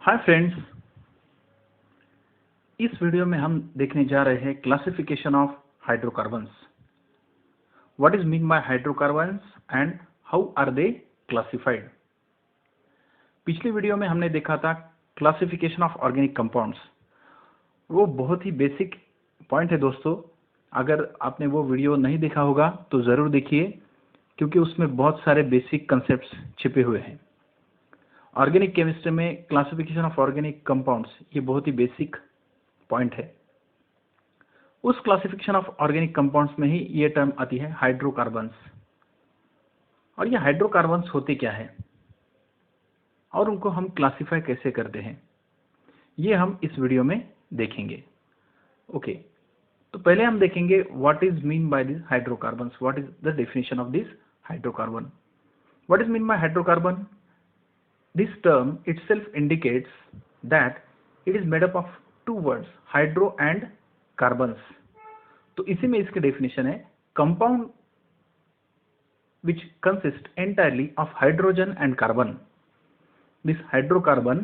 Hi friends, इस video में हम देखने जा रहे हैं classification of hydrocarbons. What is mean by hydrocarbons and how are they classified. पिछले वीडियो में हमने देखा था क्लासिफिकेशन ऑफ ऑर्गेनिक कंपाउंड्स। वो बहुत ही बेसिक पॉइंट है दोस्तों। अगर आपने वो वीडियो नहीं देखा होगा तो ज़रूर देखिए, क्योंकि उसमें बहुत सारे बेसिक कंसेप्ट्स छिपे हुए हैं। ऑर्गेनिक केमिस्ट्री में क्लासिफिकेशन ऑफ ऑर्गेनिक कंपाउंड्स ये बहुत ही बेसिक पॉइंट है। उस क्लासिफिकेशन ऑफ ऑर्गेनिक कंपाउंड्स में ही ये टर्म आती है हाइड्रोकार्बन्स। और ये हाइड्रोकार्बन्स होते क्या है और उनको हम क्लासिफाई कैसे करते हैं, ये हम इस वीडियो में देखेंगे। ओके, तो पहले हम देखेंगे what is mean by this hydrocarbons, what is the definition of this hydrocarbon. What is mean bye hydrocarbon? This term itself indicates that it is made up of two words, hydro and carbons. तो इसी में इसकी definition है compound which consists entirely of hydrogen and carbon. This hydrocarbon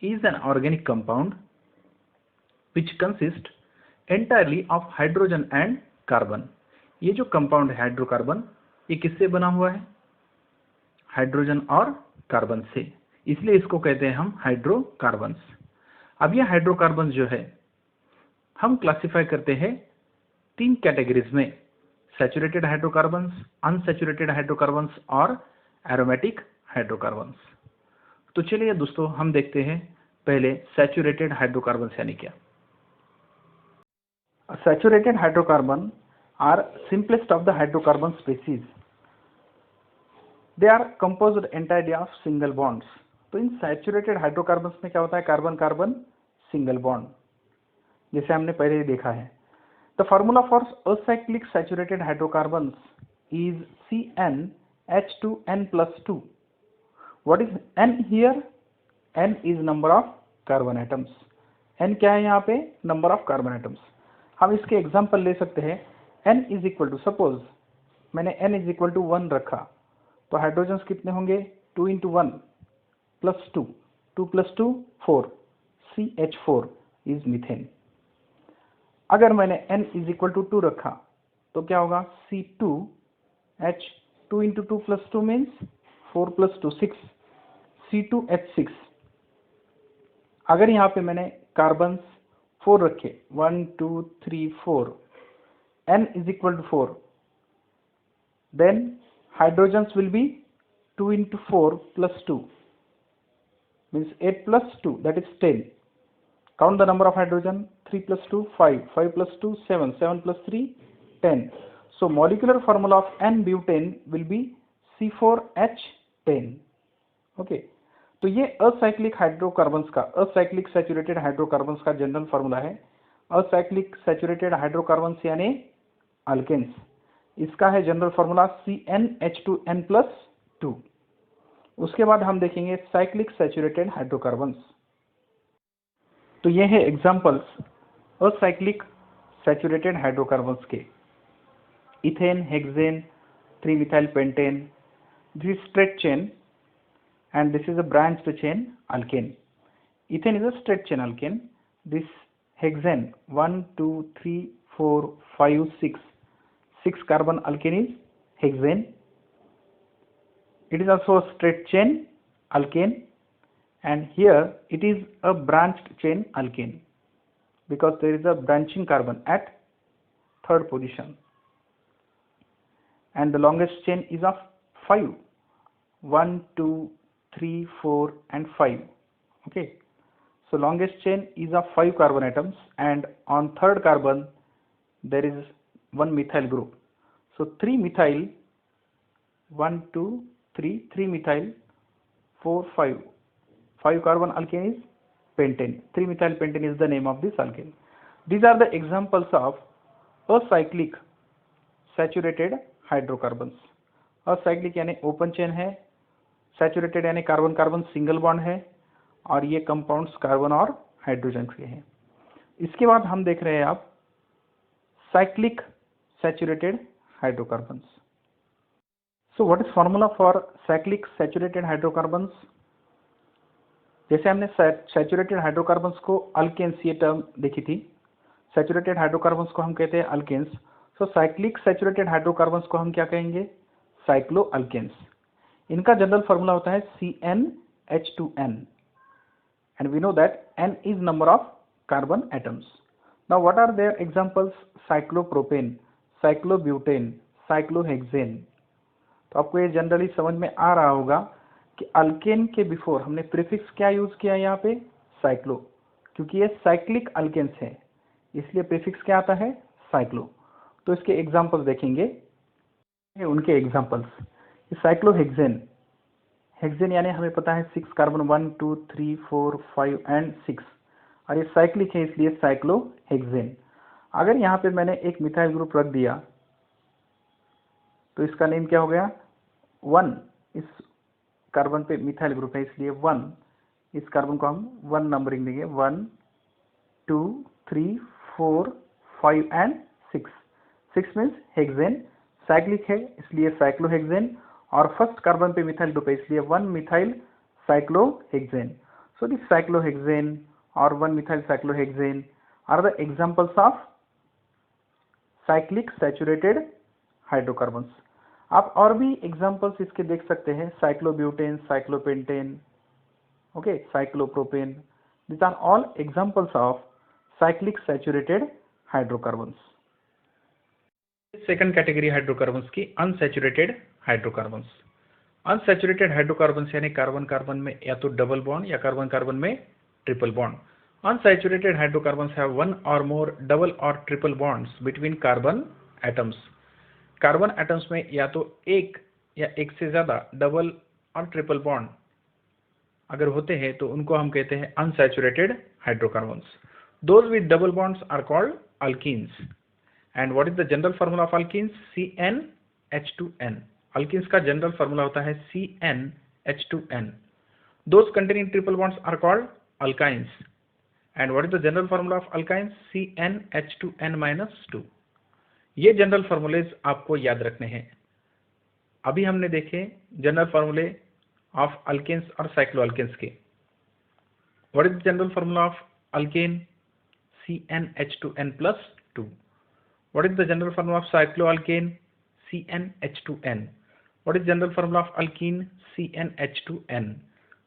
is an organic compound which consists entirely of hydrogen and carbon. ये जो compound है hydrocarbon, ये किससे बना हुआ है? हाइड्रोजन और कार्बन से, इसलिए इसको कहते हैं हम हाइड्रोकार्बन्स। अब ये हाइड्रोकार्बन्स जो है हम क्लासिफाई करते हैं तीन कैटेगरीज में, सैचुरेटेड हाइड्रोकार्बन्स, अनसैचुरेटेड हाइड्रोकार्बन्स और एरोमेटिक हाइड्रोकार्बन्स। तो चलिए दोस्तों हम देखते हैं पहले सैचुरेटेड हाइड्रोकार्बन्स यानी क्या। Saturated hydrocarbon are simplest of the hydrocarbon species. They are composed entirely of single bonds. तो इन सैचुरेटेड हाइड्रोकार्बन्स में क्या होता है? कार्बन कार्बन सिंगल बॉन्ड, जैसे हमने पहले ही देखा है। The formula for acyclic saturated hydrocarbons is CnH2n+2। What is n here? n is number of carbon atoms. n क्या है यहाँ पे? Number of carbon atoms. हम इसके एग्जाम्पल ले सकते हैं। n is equal to, suppose मैंने n इज इक्वल टू 1 रखा, तो हाइड्रोजन्स कितने होंगे? 2 × 1 + 2, 2 + 2 4, CH4 इज मीथेन। अगर मैंने n इज इक्वल टू 2 रखा तो क्या होगा? C2H, 2 × 2 + 2 means 4 + 2 6, C2H6। अगर यहाँ पे मैंने कार्बन्स 4 रखे, 1 2 3 4, n is equal to 4, then hydrogens will be 2 × 4 + 2 means 8 + 2, that is 10. Count the number of hydrogen. 3 + 2 5, 5 + 2 7, 7 + 3 10. So molecular formula of n-butane will be C4H10. okay, तो ये असाइक्लिक हाइड्रोकार्बन्स का, acyclic saturated hydrocarbons का general formula है। Acyclic saturated hydrocarbons यानी alkanes, इसका है general formula CnH2n+2। उसके बाद हम देखेंगे साइक्लिक सैचुरेटेड हाइड्रोकार्बन्स। तो ये है एग्जांपल्स असाइक्लिक सैचुरेटेड हाइड्रोकार्बन्स के। Ethane, hexane, 3-methyl pentane, this is straight chain and this is a branched chain alkane. Ethane is a straight chain alkane. This hexane 1 2 3 4 5 6 carbon alkane is hexane. It is also a straight chain alkane, and here it is a branched chain alkane because there is a branching carbon at third position, and the longest chain is of 5, 1 2 3 4 and 5. okay, so longest chain is of 5 carbon atoms, and on third carbon there is one methyl group. So 3-methyl, 1 2 3, 3-methyl 4 5, 5 carbon alkane is pentane. 3-methyl pentane is the name of this alkane. These are the examples of acyclic saturated hydrocarbons. Acyclic यानी open chain है, saturated यानी carbon carbon single bond है, और ये compounds carbon और hydrogen के हैं। इसके बाद हम देख रहे हैं आप cyclic saturated hydrocarbons. So what is formula for cyclic saturated hydrocarbons? जैसे हमने सैचुरेटेड हाइड्रोकार्बन्स को अल्केन्स ये टर्म देखी थी, सैचुरेटेड हाइड्रोकार्बन्स को हम कहते हैं alkanes. So cyclic saturated hydrocarbons को हम क्या कहेंगे? Cyclo alkanes. इनका जनरल फॉर्मूला होता है CnH2n and we know that n is number of carbon atoms. Now what are their examples? cyclopropane, cyclobutane, cyclohexane. तो आपको ये जनरली समझ में आ रहा होगा कि अल्केन के बिफोर हमने प्रीफिक्स क्या यूज किया यहाँ पे? साइक्लो, क्योंकि ये साइक्लिक अल्केन्स है इसलिए प्रीफिक्स क्या आता है? साइक्लो। तो इसके एग्जांपल्स देखेंगे, उनके एग्जांपल्स। साइक्लोहेक्सेन, हेक्सेन यानी हमें पता है 6 कार्बन 1 2 3 4 5 एंड 6, और ये साइक्लिक है इसलिए साइक्लोहेक्सेन। अगर यहाँ पे मैंने एक मिथाइल ग्रुप रख दिया तो इसका नेम क्या हो गया? 1। इस कार्बन पे मिथाइल ग्रुप है इसलिए 1, इस कार्बन को हम 1 नंबरिंग देंगे, 1 2 3 4 5 एंड 6। 6 मीन्स हेक्सेन, साइक्लिक है इसलिए साइक्लोहेक्सेन, और फर्स्ट कार्बन पे मिथाइल ग्रुप है इसलिए 1 methyl cyclohexane. So this cyclohexane और 1 methyl cyclohexane are the examples of cyclic saturated hydrocarbons. आप और भी एग्जांपल्स इसके देख सकते हैं, cyclobutane, cyclopentane, okay, cyclopropane. This are all examples of cyclic saturated hydrocarbons. Second category hydrocarbons की अनसैचुरेटेड हाइड्रोकार्बन्स। अनसैचुरेटेड हाइड्रोकार्बन्स यानी कार्बन कार्बन में या तो डबल बॉन्ड या कार्बन कार्बन में triple bond. Unsaturated hydrocarbons have one और मोर double और triple bonds between carbon atoms. Carbon atoms में या तो एक या एक से ज्यादा डबल और ट्रिपल बॉन्ड अगर होते हैं तो उनको हम कहते हैं unsaturated hydrocarbons. Those with double bonds are called alkenes. And what is the general formula of alkenes? CnH2n। Alkenes का जनरल फार्मूला होता है CnH2n। Those containing triple bonds are called alkynes. And what is the general formula of alkynes? CnH2n-2। ये general फार्मूलेज आपको याद रखने हैं। अभी हमने देखे जनरल फार्मूले ऑफ अल्केन्स और साइक्लोअल्केन्स के। What is the general formula of alkane? CnH2n+2। What is the general formula of cycloalkane? CnH2n. What is general formula of alkene? CnH2n.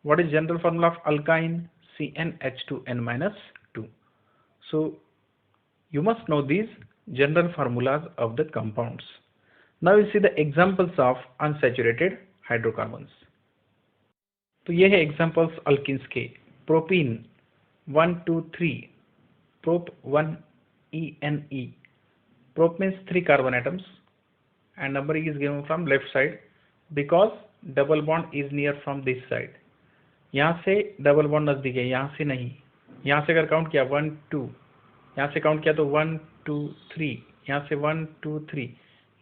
What is general formula of alkyne? CnH2n-2. So you must know these general formulas of the compounds. Now we see the examples of unsaturated hydrocarbons. तो ये है examples alkenes के। Propene 1 2 3, prop 1 ene. Prop means 3 carbon atoms and numbering is given from left side because double bond is near from this side. यहाँ से double bond नजदीक है, यहाँ से नहीं। यहाँ से अगर काउंट किया 1 2, यहाँ से काउंट किया तो 1 2 3, यहाँ से 1 2 3,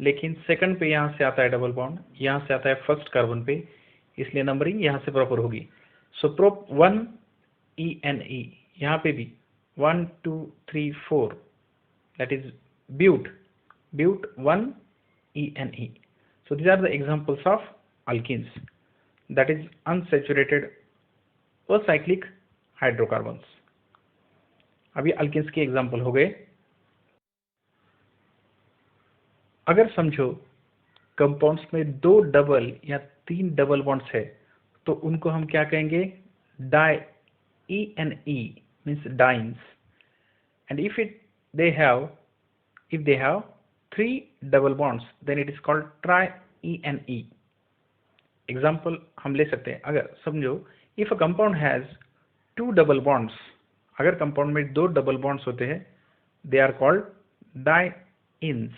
लेकिन सेकंड पे यहाँ से आता है डबल बॉन्ड, यहाँ से आता है फर्स्ट कार्बन पे, इसलिए नंबरिंग यहाँ से प्रॉपर होगी। सो प्रोप 1 ene, यहाँ पे भी 1 2 3 4, that is bute 1 ene. So these are the examples of alkenes, that is unsaturated acyclic hydrocarbons. अभी alkenes के एग्जाम्पल हो गए। अगर समझो कंपाउंड्स में 2 डबल या 3 डबल बॉन्ड्स है तो उनको हम क्या कहेंगे? Di, ene means dienes. and if they have 3 double bonds then it is called tri-ene. Example हम ले सकते हैं। अगर समझो if a compound has 2 double bonds, अगर कंपाउंड में 2 डबल बॉन्ड्स होते हैं they are called dienes.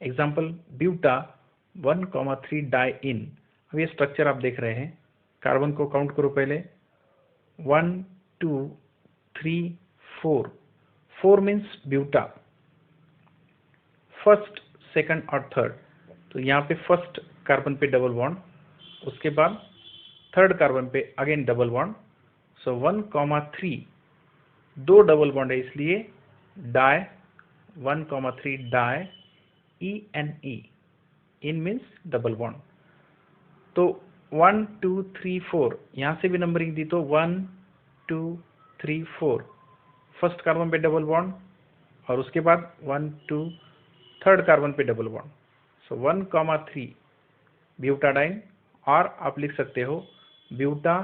Example buta 1,3 diene. अब ये स्ट्रक्चर आप देख रहे हैं, कार्बन को काउंट करो पहले 1 2 3 4। 4 मीन्स ब्यूटा, फर्स्ट सेकंड और थर्ड। तो यहाँ पे फर्स्ट कार्बन पे डबल बॉन्ड, उसके बाद थर्ड कार्बन पे again double bond. So 1,3 2 double bond है इसलिए डाई 1,3 डाई ene, इन मीन्स डबल बॉन्ड। तो 1 2 3 4, यहाँ से भी नंबरिंग दी तो 1 2 3 4, फर्स्ट कार्बन पे डबल बॉन्ड, और उसके बाद 1 2 थर्ड कार्बन पे डबल बॉन्ड। सो 1,3 ब्यूटाडाइन, और आप लिख सकते हो ब्यूटा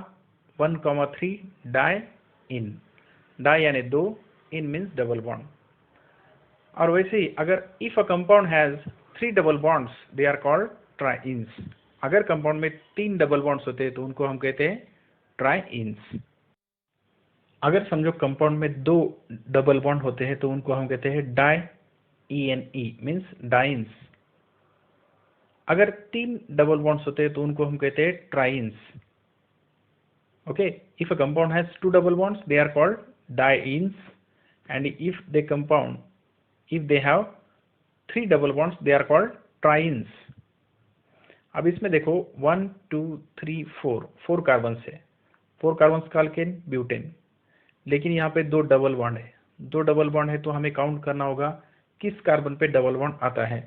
1,3 डाई इन, डाई यानी 2, इन मीन्स डबल बॉन्ड। और वैसे ही अगर if a compound has 3 double bonds they are called trienes. अगर कंपाउंड में 3 डबल बॉन्ड्स होते हैं तो उनको हम कहते हैं ट्राइन्स। अगर समझो कंपाउंड में 2 डबल बॉन्ड होते हैं तो उनको हम कहते हैं डाई, ENE मीन्स डाइन्स। अगर 3 डबल बॉन्ड्स होते हैं तो उनको हम कहते हैं trienes. Okay, if a compound has 2 double bonds they are called dienes, and if they have 3 double bonds they are called trienes। अब इसमें देखो 1 2 3 4 कार्बन है, 4 कार्बन का अल्केन ब्यूटेन, लेकिन यहाँ पे 2 डबल बॉन्ड है। 2 डबल बॉन्ड है तो हमें काउंट करना होगा किस कार्बन पे डबल बॉन्ड आता है।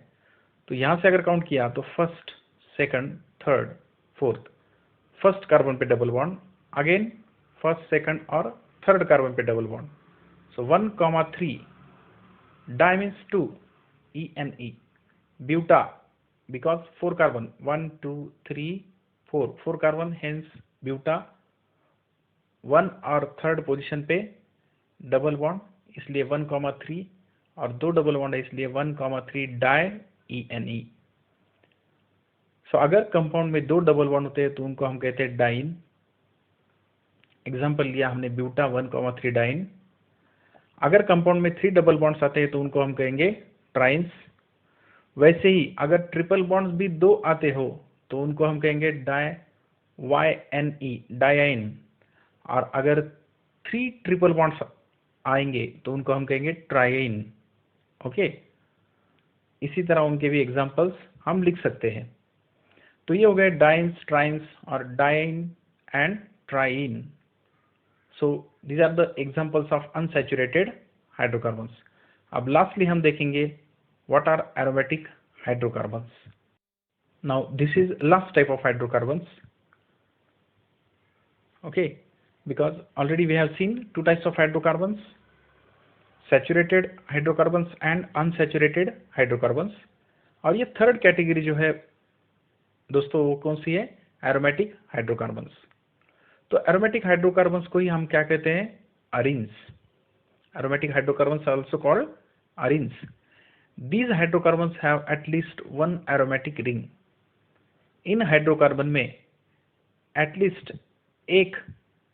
तो यहाँ से अगर काउंट किया तो first, second, third, fourth, first carbon पे double bond, again first, second और थर्ड कार्बन पे double bond. So 1,3 di means 2, ENE, buta because 4 carbon, 1 2 3 4 carbon, hence buta 1 और थर्ड पोजीशन पे डबल बॉन्ड, इसलिए 1,3, और 2 डबल बॉन्ड है इसलिए 1,3 die ENE। सो अगर कंपाउंड में 2 डबल बॉन्ड होते हैं तो उनको हम कहते हैं डाइन। एग्जांपल लिया हमने ब्यूटा 1,3 डाइन। अगर कंपाउंड में 3 डबल बॉन्ड्स आते हैं तो उनको हम कहेंगे ट्राइन्स। वैसे ही अगर ट्रिपल बॉन्ड्स भी 2 आते हो तो उनको हम कहेंगे डाई, YNE, डायन। और अगर 3 ट्रिपल बॉन्ड्स आएंगे तो उनको हम कहेंगे ट्राइन। ओके, इसी तरह उनके भी एग्जांपल्स हम लिख सकते हैं। तो ये हो गए डाइन्स, ट्राइन्स और diene and triene. So these are the examples of unsaturated hydrocarbons। अब lastly हम देखेंगे what are aromatic hydrocarbons। Now this is last type of hydrocarbons, okay, because already we have seen 2 types of hydrocarbons, saturated hydrocarbons and unsaturated hydrocarbons। और ये third category जो है दोस्तों वो कौन सी है, एरोमेटिक हाइड्रोकार्बन्स। तो एरोमेटिक हाइड्रोकार्बन्स को ही हम क्या कहते हैं, arenes. Aromatic hydrocarbons are also called arenes. These hydrocarbons have at least 1 aromatic ring. इन हाइड्रोकार्बन में एटलीस्ट एक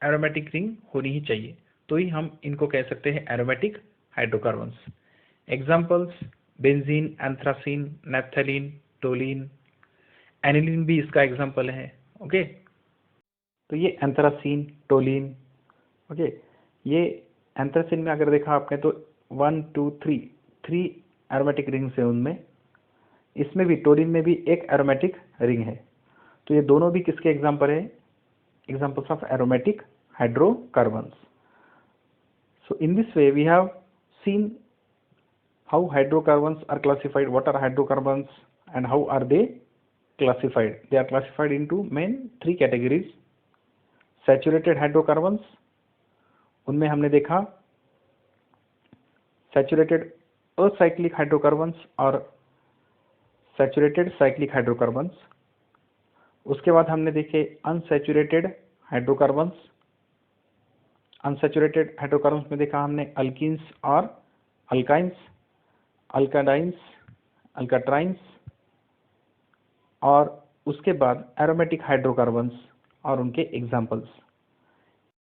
एरोमेटिक रिंग होनी ही चाहिए, तो ही हम इनको कह सकते हैं aromatic hydrocarbons. Examples benzene, anthracene, naphthalene, toluene, aniline भी इसका एग्जाम्पल है। ओके, तो ये एंथ्रासीन, टोलिन, ओके, ये एंथ्रासीन में अगर देखा आपने तो 1 2 3 एरोमेटिक रिंग्स है उनमें। इसमें भी टोलिन में भी एक एरोमेटिक रिंग है। तो ये दोनों भी किसके एग्जाम्पल है, examples of aromatic hydrocarbons. So in this way we have seen how hydrocarbons are classified, what are hydrocarbons and how are they classified। They are classified into main 3 categories। Saturated hydrocarbons, उनमें हमने देखा saturated acyclic hydrocarbons और saturated cyclic hydrocarbons। उसके बाद हमने देखे unsaturated hydrocarbons। unsaturated hydrocarbons में देखा हमने alkenes और alkynes, alkadines, alkatrines, और उसके बाद एरोमेटिक हाइड्रोकार्बन्स और उनके एग्जाम्पल्स।